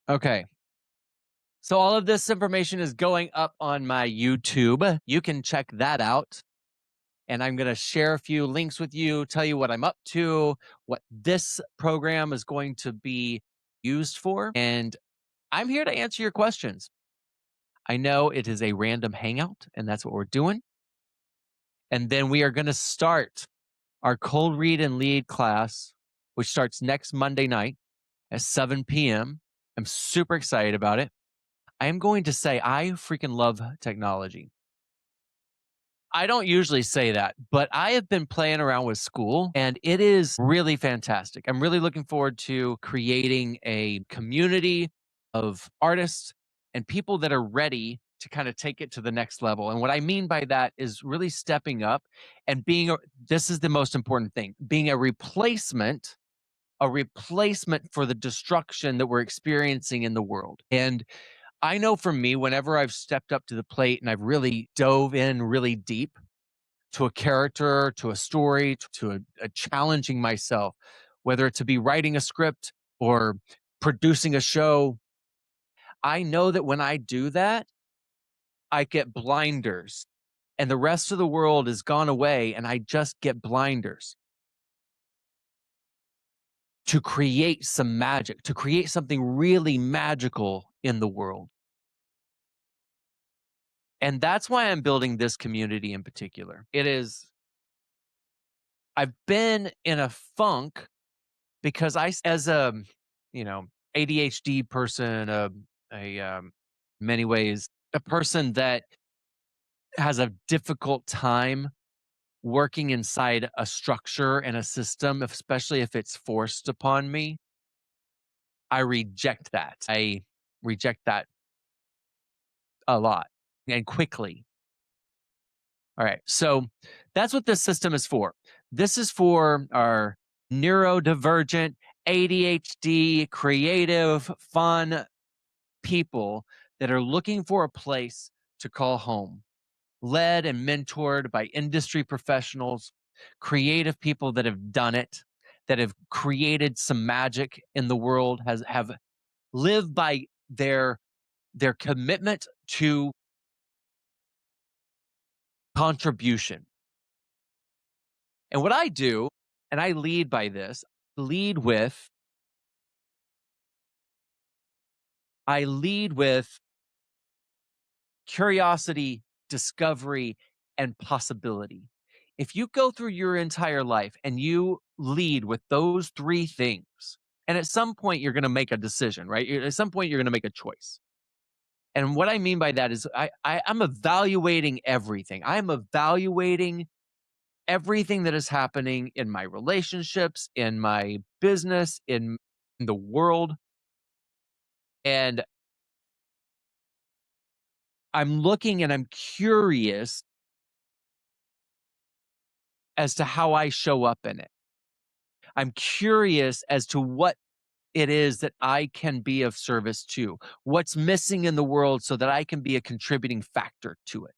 Okay. So all of this information is going up on my YouTube. You can check that out. And I'm going to share a few links with you, tell you what I'm up to, what this program is going to be used for. And I'm here to answer your questions. I know it is a random hangout, and that's what we're doing. And then we are going to start our cold read and lead class, which starts next Monday night at 7 p.m. I'm super excited about it. I am going to say I freaking love technology. I don't usually say that, but I have been playing around with Skool and it is really fantastic. I'm really looking forward to creating a community of artists and people that are ready to kind of take it to the next level. And what I mean by that is really stepping up and this is the most important thing, being a replacement for the destruction that we're experiencing in the world. And I know for me, whenever I've stepped up to the plate and I've really dove in really deep to a character, to a story, to a challenging myself, whether it to be writing a script or producing a show, I know that when I do that, I get blinders and the rest of the world is gone away and I just get blinders to create some magic, to create something really magical in the world. And that's why I'm building this community in particular. I've been in a funk because as a, you know, ADHD person, many ways, a person that has a difficult time working inside a structure and a system, especially if it's forced upon me, I reject that. I reject that a lot and quickly. All right. So that's what this system is for. This is for our neurodivergent, ADHD, creative, fun people that are looking for a place to call home, led and mentored by industry professionals, creative people that have done it, that have created some magic in the world, have lived by their commitment to contribution. And what I do, and I lead by this, lead with I lead with curiosity, discovery, and possibility. If you go through your entire life and you lead with those three things, and at some point you're going to make a decision, right? At some point you're going to make a choice. And what I mean by that is I'm evaluating everything. I'm evaluating everything that is happening in my relationships, in my business, in the world. And I'm looking and I'm curious as to how I show up in it. I'm curious as to what it is that I can be of service to, what's missing in the world so that I can be a contributing factor to it.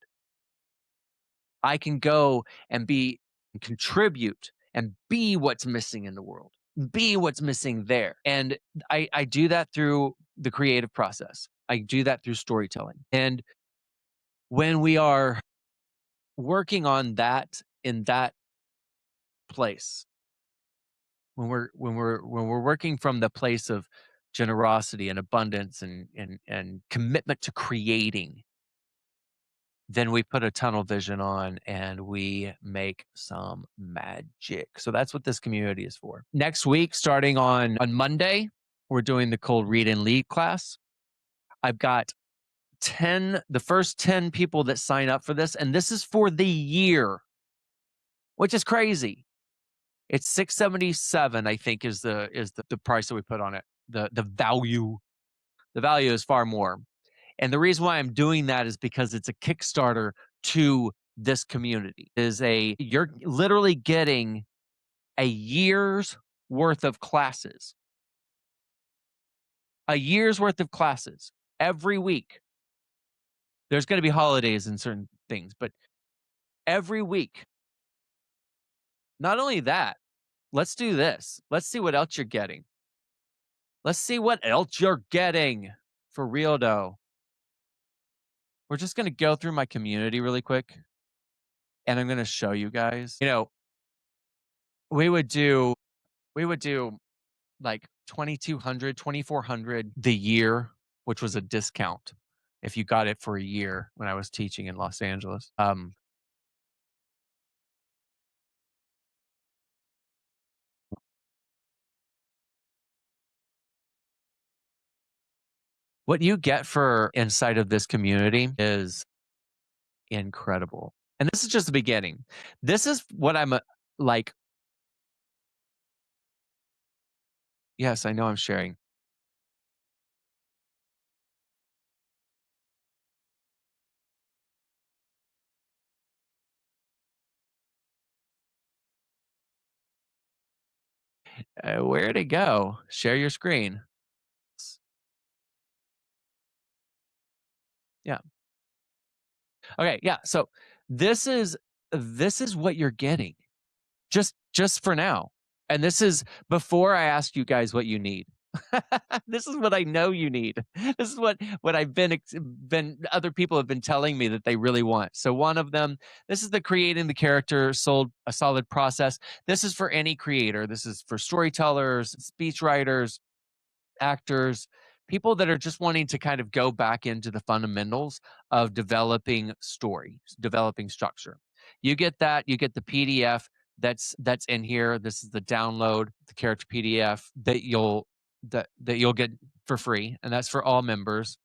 I can go and contribute and be what's missing in the world, be what's missing there. And I do that through the creative process. I do that through storytelling. And when we are working on that in that place, when we're working from the place of generosity and abundance and commitment to creating, then we put a tunnel vision on and we make some magic. So that's what this community is for. Next week, starting on Monday, we're doing the cold read and lead class. I've got the first 10 people that sign up for this, and this is for the year, which is crazy. It's 677, I think, is the price that we put on it. The value. The value is far more. And the reason why I'm doing that is because it's a Kickstarter to this community. You're literally getting a year's worth of classes. A year's worth of classes every week. There's going to be holidays and certain things, but every week. Not only that, let's do this. Let's see what else you're getting. Let's see what else you're getting for real though. We're just going to go through my community really quick and I'm going to show you guys. We would do we would do like 2,200, 2,400 the year, which was a discount if you got it for a year when I was teaching in Los Angeles. What you get for inside of this community is incredible. And this is just the beginning. This is what I'm like. Yes, I know I'm sharing. Where to go? Share your screen. Yeah. Okay. Yeah. So this is this is what you're getting just for now. And this is before I ask you guys what you need. This is what I know you need. This is what I've been other people have been telling me that they really want. So one of them, this is the creating the character sold a solid process. This is for any creator. This is for storytellers, speech writers, actors, people that are just wanting to kind of go back into the fundamentals of developing story, developing structure. You get that, you get the PDF that's in here. This is the download, the character PDF that you'll get for free, and that's for all members.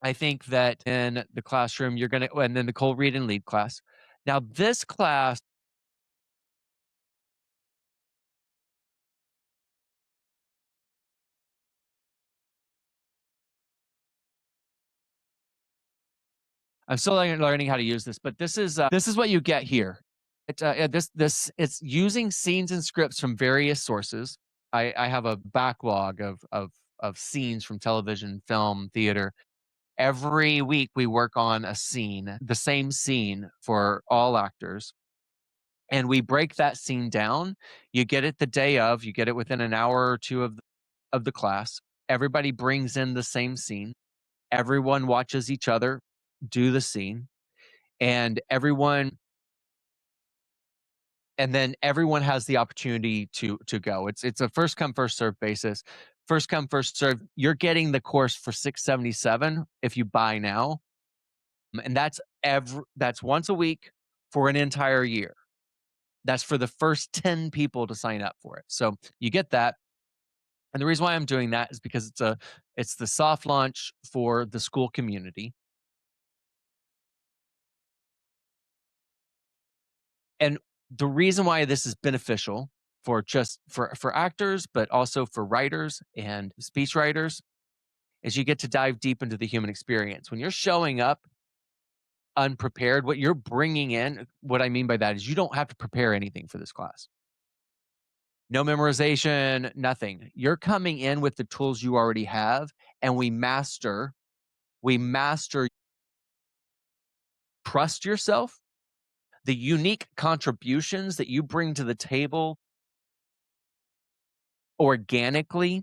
I think that in the classroom you're going to and then the cold read and lead class. Now this class I'm still learning how to use this, but this is what you get here. It's using scenes and scripts from various sources. I have a backlog of scenes from television, film, theater. Every week we work on a scene, the same scene for all actors, and we break that scene down. You get it the day of. You get it within an hour or two of the class. Everybody brings in the same scene. Everyone watches each other do the scene and everyone has the opportunity to go. It's a first come first serve basis. First come first serve. You're getting the course for 677 if you buy now, and that's once a week for an entire year. That's for the first 10 people to sign up for it. So you get that. And the reason why I'm doing that is because it's the soft launch for the SKOOL community. And the reason why this is beneficial for just for actors, but also for writers and speech writers, is you get to dive deep into the human experience. When you're showing up unprepared, what you're bringing in, what I mean by that is you don't have to prepare anything for this class. No memorization, nothing. You're coming in with the tools you already have, and we master trust yourself, the unique contributions that you bring to the table organically.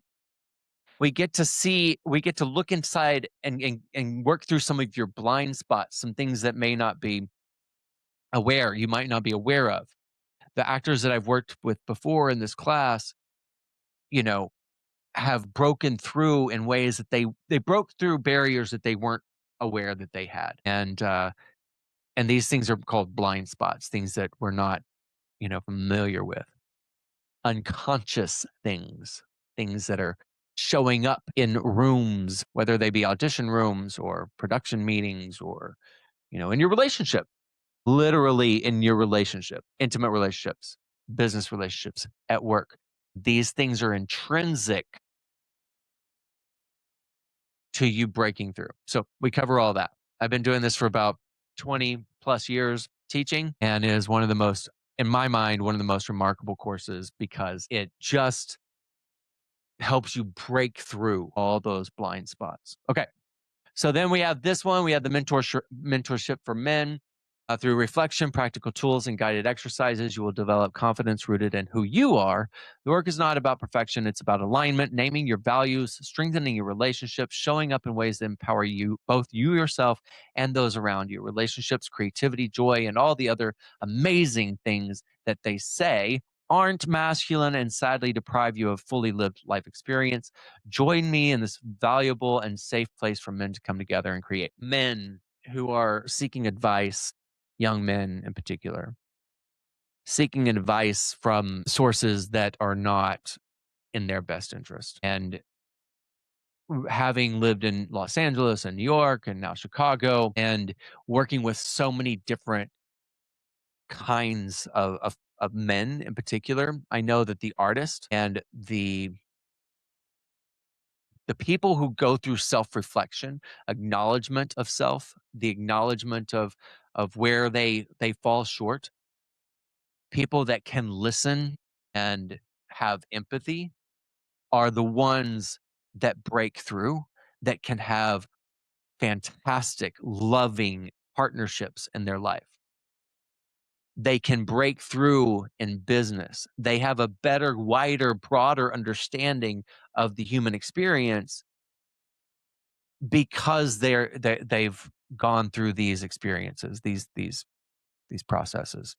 We get to look inside and work through some of your blind spots, some things that you might not be aware of. The actors that I've worked with before in this class, you know, have broken through in ways that they broke through barriers that they weren't aware that they had. And these things are called blind spots, things that we're not, familiar with. Unconscious things, things that are showing up in rooms, whether they be audition rooms or production meetings or, in your relationship, literally in your relationship, intimate relationships, business relationships, at work. These things are intrinsic to you breaking through. So we cover all that. I've been doing this for about 20 plus years teaching, and it is one of the most, in my mind, one of the most remarkable courses because it just helps you break through all those blind spots. Okay. So then we have this one. We have the mentorship for men. Through reflection, practical tools, and guided exercises, you will develop confidence rooted in who you are. The work is not about perfection, it's about alignment, naming your values, strengthening your relationships, showing up in ways that empower you, both you yourself and those around you. Relationships, creativity, joy, and all the other amazing things that they say aren't masculine and sadly deprive you of fully lived life experience. Join me in this valuable and safe place for men to come together and create. Men who are seeking advice, young men in particular, seeking advice from sources that are not in their best interest. And having lived in Los Angeles and New York and now Chicago and working with so many different kinds of men in particular, I know that the artist and the people who go through self-reflection, acknowledgement of self, the acknowledgement of where they fall short, people that can listen and have empathy are the ones that break through, that can have fantastic, loving partnerships in their life. They can break through in business. They have a better, wider, broader understanding of the human experience because they've gone through these experiences, these processes.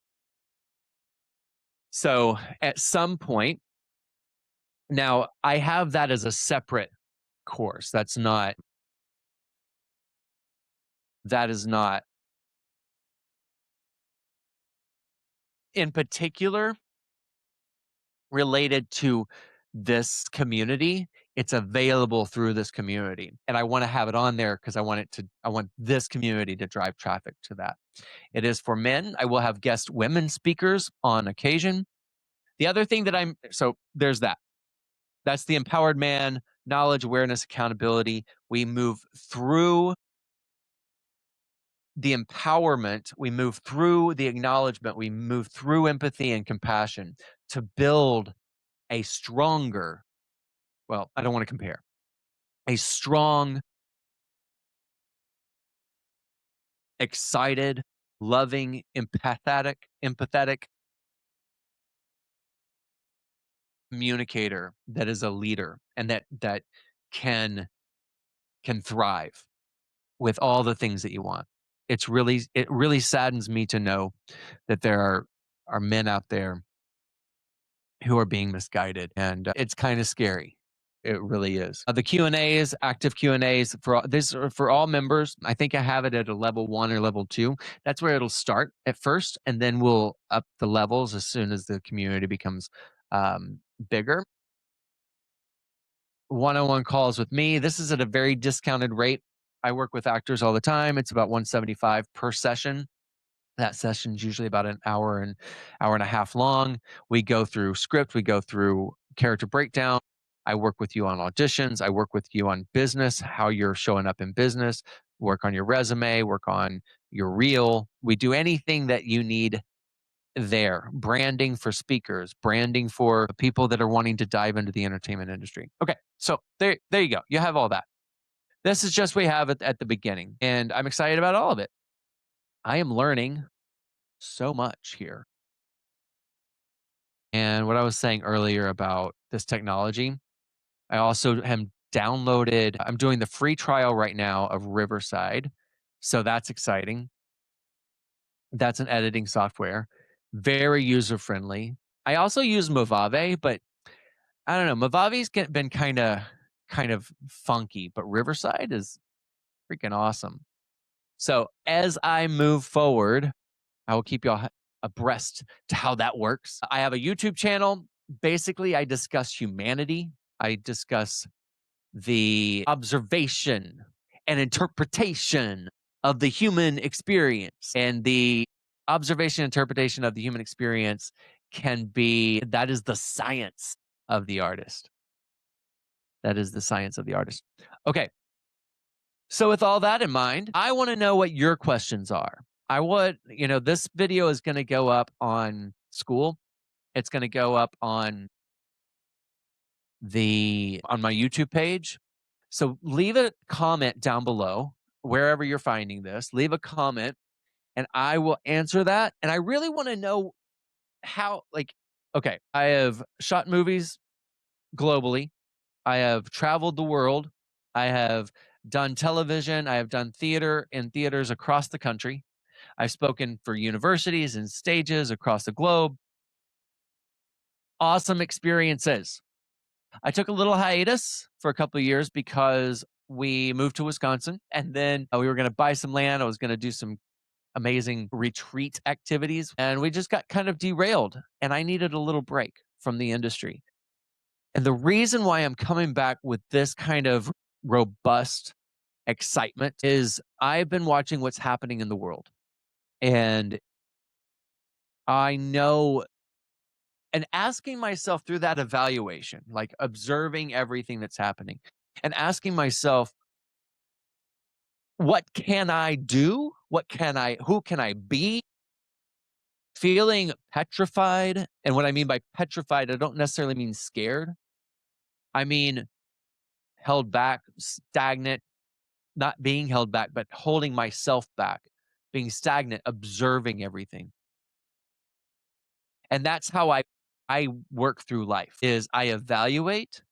So at some point, now I have that as a separate course. That is not in particular related to this community. It's available through this community. And I want to have it on there because I want this community to drive traffic to that. It is for men. I will have guest women speakers on occasion. The other thing that so there's that. That's the empowered man, knowledge, awareness, accountability. We move through the empowerment, we move through the acknowledgement, we move through empathy and compassion to build a stronger, well, I don't want to compare, a strong, excited, loving, empathetic communicator that is a leader and that can thrive with all the things that you want. It really saddens me to know that there are men out there who are being misguided, and it's kind of scary. It really is. The Q&As, active Q&As for this are for all members. I think I have it at a level 1 or level 2. That's where it'll start at first, and then we'll up the levels as soon as the community becomes bigger. One-on-one calls with me. This is at a very discounted rate. I work with actors all the time. It's about 175 per session. That session's usually about an hour and hour and a half long. We go through script, we go through character breakdown. I work with you on auditions. I work with you on business, how you're showing up in business, work on your resume, work on your reel. We do anything that you need there. Branding for speakers, branding for people that are wanting to dive into the entertainment industry. Okay, so there you go. You have all that. This is just what we have at the beginning, and I'm excited about all of it. I am learning so much here. And what I was saying earlier about this technology, I also am downloaded. I'm doing the free trial right now of Riverside. So that's exciting. That's an editing software, very user friendly. I also use Movave, but I don't know. Movave's been kind of funky, but Riverside is freaking awesome. So as I move forward, I will keep y'all abreast to how that works. I have a YouTube channel. Basically, I discuss humanity. I discuss the observation and interpretation of the human experience. And the observation interpretation of the human experience that is the science of the artist. That is the science of the artist. Okay. So with all that in mind, I want to know what your questions are. This video is going to go up on SKOOL. It's going to go up on my YouTube page. So leave a comment down below wherever you're finding this. Leave a comment and I will answer that. And I really want to know how, like, okay, I have shot movies globally, I have traveled the world, I have done television, I have done theater in theaters across the country. I've spoken for universities and stages across the globe. Awesome experiences. I took a little hiatus for a couple of years because we moved to Wisconsin and then we were going to buy some land. I was going to do some amazing retreat activities and we just got kind of derailed and I needed a little break from the industry. And the reason why I'm coming back with this kind of robust excitement is I've been watching what's happening in the world and I know and asking myself through that evaluation, like observing everything that's happening and asking myself, what can I do? Who can I be? Feeling petrified. And what I mean by petrified, I don't necessarily mean scared. I mean held back, stagnant, not being held back, but holding myself back, being stagnant, observing everything. And that's how I work through life is I evaluate,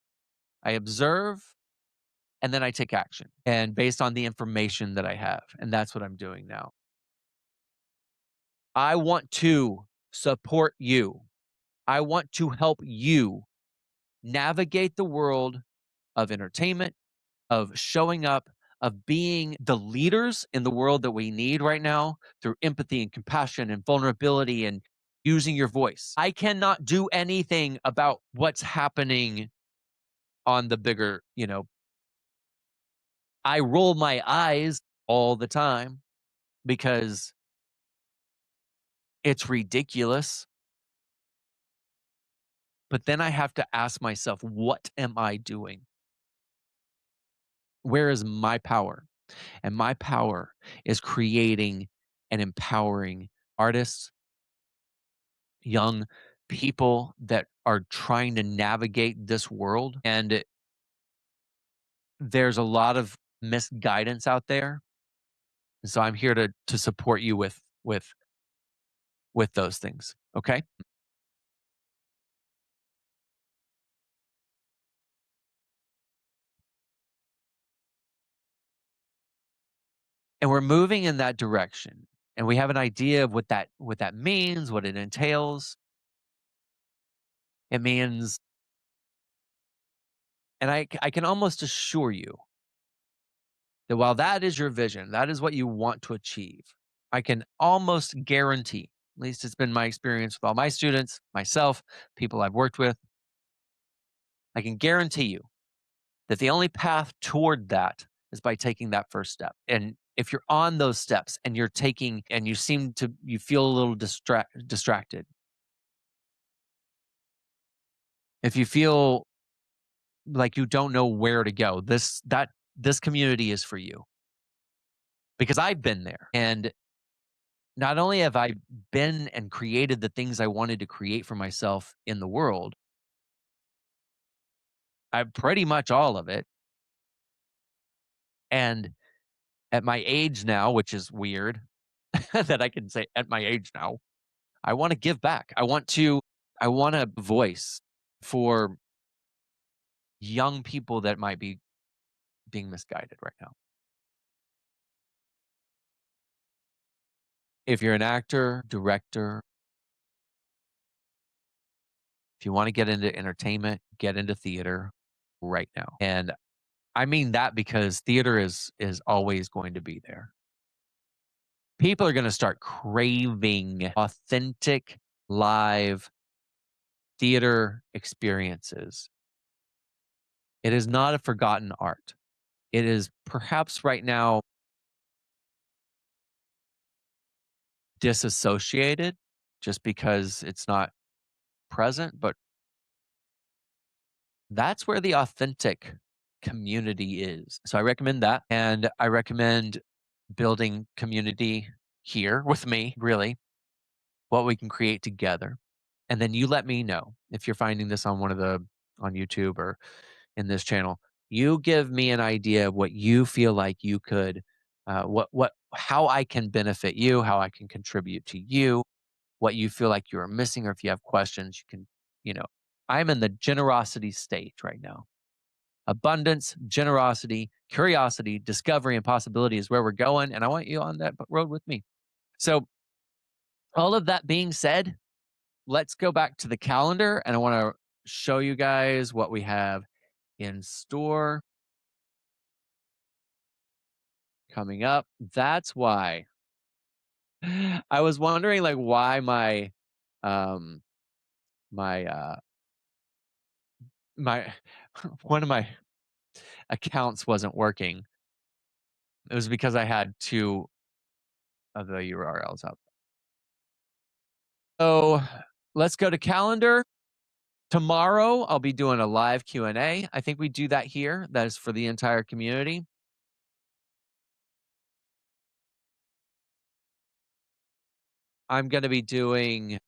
I observe, and then I take action and based on the information that I have. And that's what I'm doing now. I want to support you. I want to help you navigate the world of entertainment, of showing up, of being the leaders in the world that we need right now through empathy and compassion and vulnerability and using your voice. I cannot do anything about what's happening on the bigger, I roll my eyes all the time because it's ridiculous. But then I have to ask myself, what am I doing? Where is my power? And my power is creating and empowering artists, young people that are trying to navigate this world. And there's a lot of misguidance out there. So I'm here to support you with those things. Okay. And we're moving in that direction. And we have an idea of what that means, what it entails. It means, and I can almost assure you that while that is your vision, that is what you want to achieve. I can almost guarantee, at least it's been my experience with all my students, myself, people I've worked with, I can guarantee you that the only path toward that is by taking that first step. And if you're on those steps and you're taking and you feel a little distracted, if you feel like you don't know where to go, this community is for you because I've been there. And not only have I been and created the things I wanted to create for myself in the world, I've pretty much all of it. And at my age now, which is weird that I can say at my age now, I want to give back. I want a voice for young people that might be being misguided right now. If you're an actor, director, if you want to get into entertainment, get into theater right now. And I mean that because theater is always going to be there. People are going to start craving authentic live theater experiences. It is not a forgotten art. It is perhaps right now disassociated just because it's not present, but that's where the authentic community is. So I recommend that. And I recommend building community here with me, really, what we can create together. And then you let me know if you're finding this on on YouTube or in this channel. You give me an idea of what you feel like you could, what how I can benefit you, how I can contribute to you, what you feel like you're missing, or if you have questions, you can, you know, I'm in the generosity stage right now. Abundance, generosity, curiosity, discovery, and possibility is where we're going. And I want you on that road with me. So, all of that being said, let's go back to the calendar and I want to show you guys what we have in store coming up. That's why I was wondering like why um my my one of my accounts wasn't working. It was because I had two of the URLs up. So let's go to calendar. Tomorrow I'll be doing a live Q&A. I think we do that here. That is for the entire community. I'm going to be doing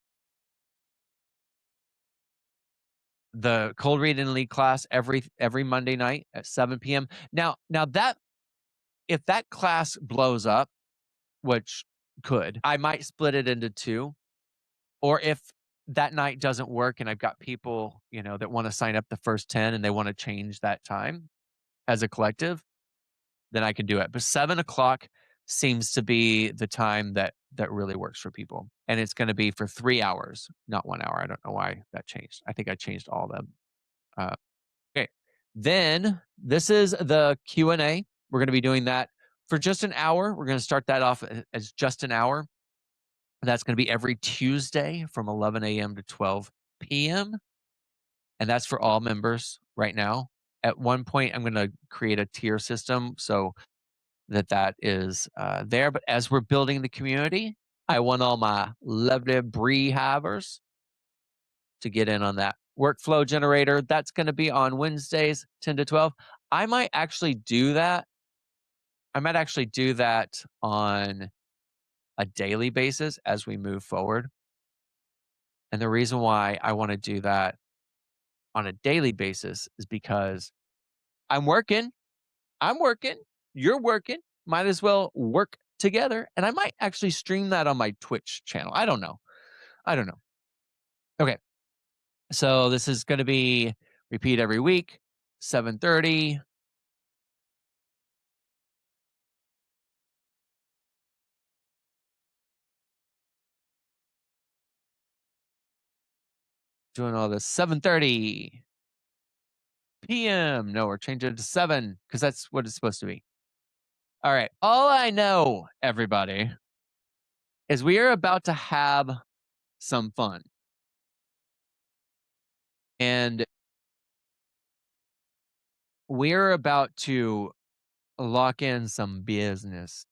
the cold read and lead class every Monday night at 7 p.m. Now that if that class blows up, which could, I might split it into two. Or if that night doesn't work and I've got people, that want to sign up the first 10 and they want to change that time as a collective, then I can do it. But 7 o'clock seems to be the time that really works for people. And it's going to be for 3 hours, not 1 hour. I don't know why that changed. I think I changed all of them. Uh, okay. Then this is the Q&A. We're going to be doing that for just an hour. We're going to start that off as just an hour. That's going to be every Tuesday from 11 a.m. to 12 p.m. And that's for all members right now. At one point, I'm going to create a tier system so that is there. But as we're building the community, I want all my lovely Bree havers to get in on that workflow generator. That's going to be on Wednesdays, 10 to 12. I might actually do that. I might actually do that on a daily basis as we move forward. And the reason why I want to do that on a daily basis is because I'm working. I'm working. You're working. Might as well work together. And I might actually stream that on my Twitch channel. I don't know. I don't know. Okay. So this is going to be repeat every week, 7:30. Doing all this 7:30 p.m. No, we're changing it to 7 because that's what it's supposed to be. All right. All I know, everybody, is we are about to have some fun. And we're about to lock in some business.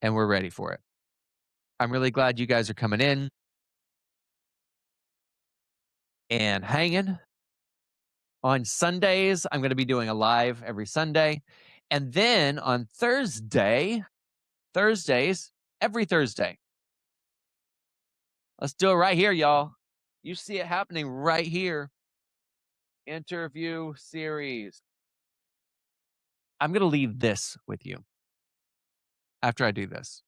And we're ready for it. I'm really glad you guys are coming in and hanging. On Sundays, I'm going to be doing a live every Sunday. And then on Thursdays, every Thursday. Let's do it right here, y'all. You see it happening right here. Interview series. I'm going to leave this with you after I do this.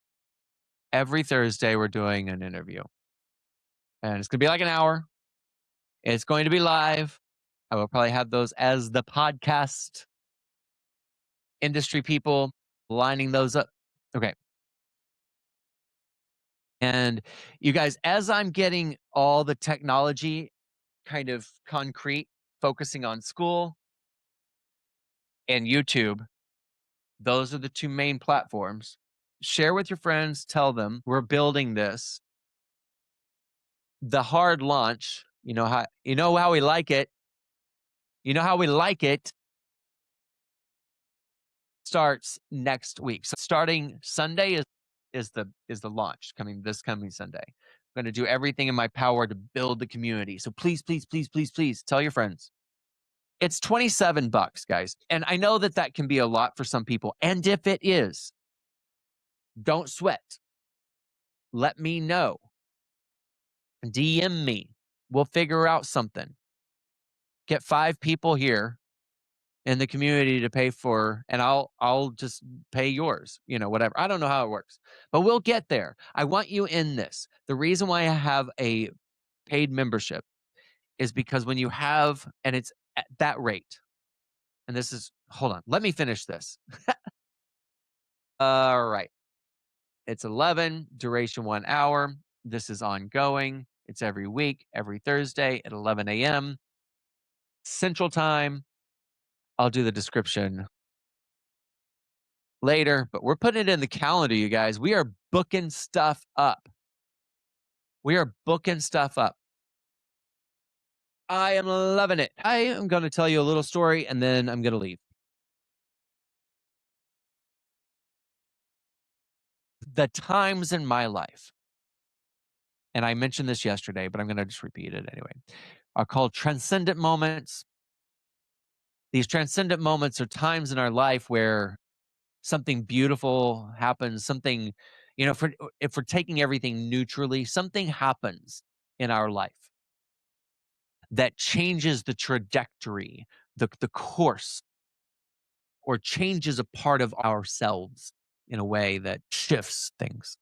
Every Thursday, we're doing an interview. And it's going to be like an hour. It's going to be live. I will probably have those as the podcast. Industry people lining those up. Okay. And you guys, as I'm getting all the technology kind of concrete, focusing on SKOOL and YouTube, those are the two main platforms. Share with your friends, tell them we're building this. The hard launch, you know how we like it. You know how we like it. Starts next week. So starting Sunday is the launch this coming Sunday. I'm going to do everything in my power to build the community. So please, please, please, please, please tell your friends. It's $27, guys. And I know that can be a lot for some people. And if it is, don't sweat. Let me know. DM me. We'll figure out something. Get 5 people here in the community to pay for, and I'll just pay yours, whatever. I don't know how it works, but we'll get there. I want you in this. The reason why I have a paid membership is because when you have, and it's at that rate, and this is, hold on, let me finish this. All right. It's 11, duration 1 hour. This is ongoing. It's every week, every Thursday at 11 a.m. Central Time. I'll do the description later, but we're putting it in the calendar, you guys. We are booking stuff up. We are booking stuff up. I am loving it. I am going to tell you a little story and then I'm going to leave. The times in my life, and I mentioned this yesterday, but I'm going to just repeat it anyway, are called transcendent moments. These transcendent moments are times in our life where something beautiful happens, something, if we're taking everything neutrally, something happens in our life that changes the trajectory, the course, or changes a part of ourselves in a way that shifts things.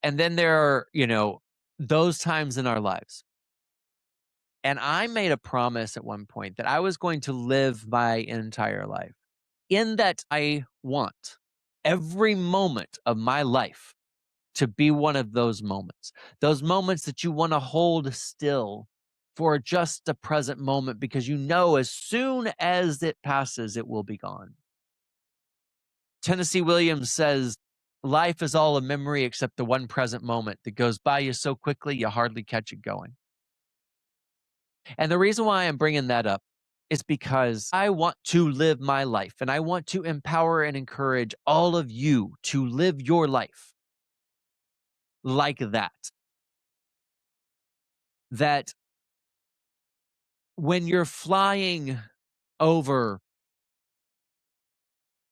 And then there are, those times in our lives. And I made a promise at one point that I was going to live my entire life in that I want every moment of my life to be one of those moments that you want to hold still for just a present moment because you know as soon as it passes, it will be gone. Tennessee Williams says, life is all a memory except the one present moment that goes by you so quickly you hardly catch it going. And the reason why I'm bringing that up is because I want to live my life and I want to empower and encourage all of you to live your life like that. That when you're flying over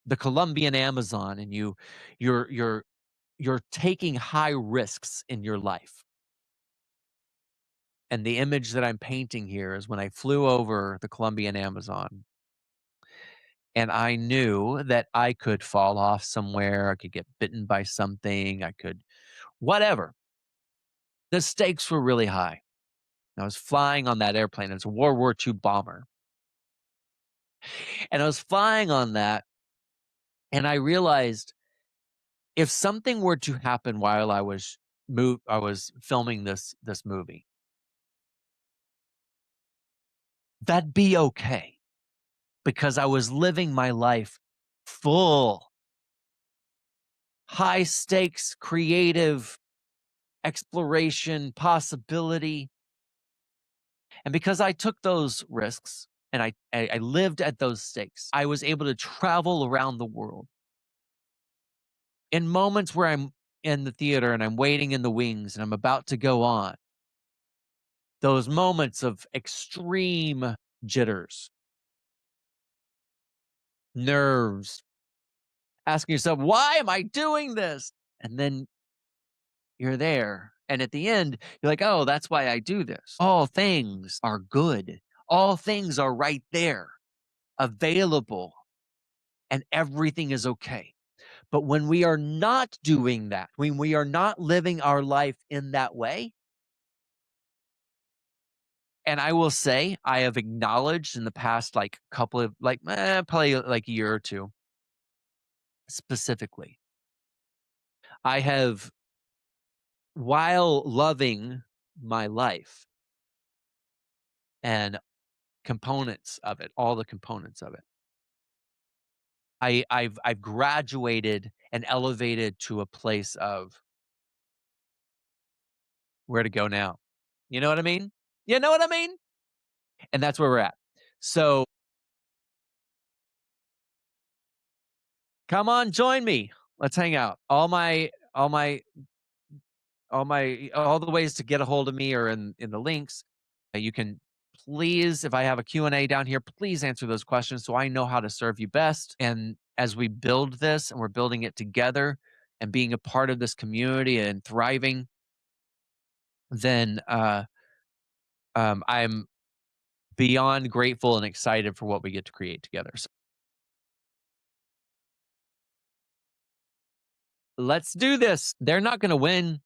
the Colombian Amazon and you're taking high risks in your life. And the image that I'm painting here is when I flew over the Colombian Amazon and I knew that I could fall off somewhere, I could get bitten by something, I could whatever. The stakes were really high. I was flying on that airplane. It's a World War II bomber. And I was flying on that and I realized if something were to happen while I was filming this movie, that'd be okay because I was living my life full, high stakes, creative exploration, possibility. And because I took those risks and I lived at those stakes, I was able to travel around the world. In moments where I'm in the theater and I'm waiting in the wings and I'm about to go on, those moments of extreme jitters, nerves, asking yourself, why am I doing this? And then you're there. And at the end, you're like, oh, that's why I do this. All things are good. All things are right there, available, and everything is okay. But when we are not doing that, when we are not living our life in that way, and I will say, I have acknowledged in the past, like couple of, probably like a year or two, specifically, I have, while loving my life and components of it, all the components of it, I've graduated and elevated to a place of where to go now. You know what I mean? You know what I mean? And that's where we're at. So come on, join me. Let's hang out. All the ways to get a hold of me are in the links. You can please, if I have a Q&A down here, please answer those questions so I know how to serve you best. And as we build this and we're building it together and being a part of this community and thriving, then I'm beyond grateful and excited for what we get to create together. So let's do this. They're not going to win.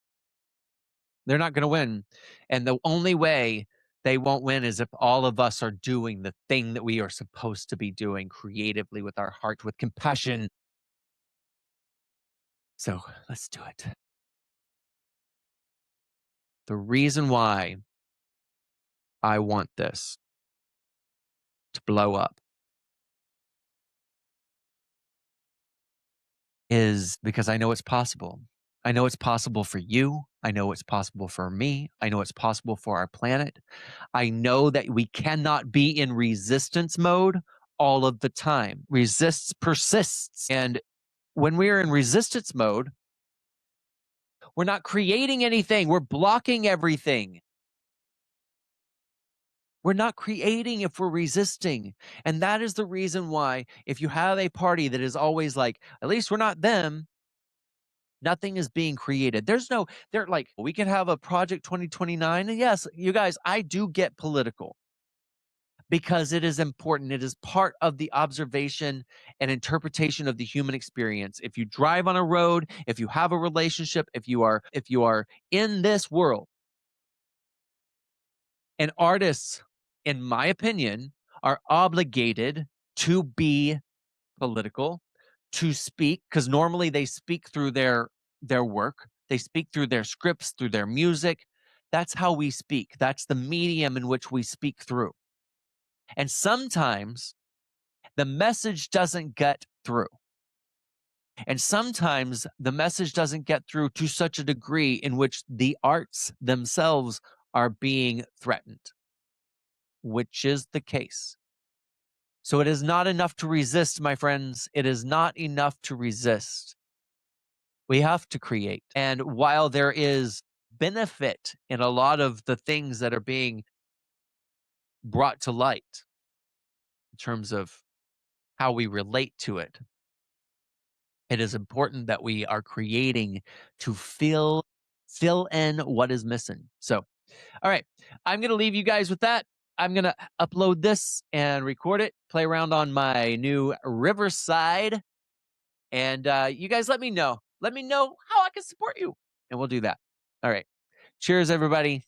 They're not going to win. And the only way they won't win is if all of us are doing the thing that we are supposed to be doing creatively with our heart, with compassion. So let's do it. The reason why I want this to blow up is because I know it's possible. I know it's possible for you. I know it's possible for me. I know it's possible for our planet. I know that we cannot be in resistance mode all of the time. Resists persists. And when we are in resistance mode, we're not creating anything. We're blocking everything. We're not creating if we're resisting. And that is the reason why, if you have a party that is always like, at least we're not them, nothing is being created. They're like, we can have a project 2029. And yes, you guys, I do get political because it is important. It is part of the observation and interpretation of the human experience. If you drive on a road, if you have a relationship, if you are in this world, and artists, in my opinion, are obligated to be political, to speak, because normally they speak through their work. They speak through their scripts, through their music. That's how we speak. That's the medium in which we speak through. And sometimes the message doesn't get through. And sometimes the message doesn't get through to such a degree in which the arts themselves are being threatened, which is the case. So it is not enough to resist, my friends. It is not enough to resist. We have to create. And while there is benefit in a lot of the things that are being brought to light in terms of how we relate to it, it is important that we are creating to fill in what is missing. So, all right, I'm going to leave you guys with that. I'm going to upload this and record it, play around on my new Riverside. And you guys let me know. Let me know how I can support you. And we'll do that. All right. Cheers, everybody.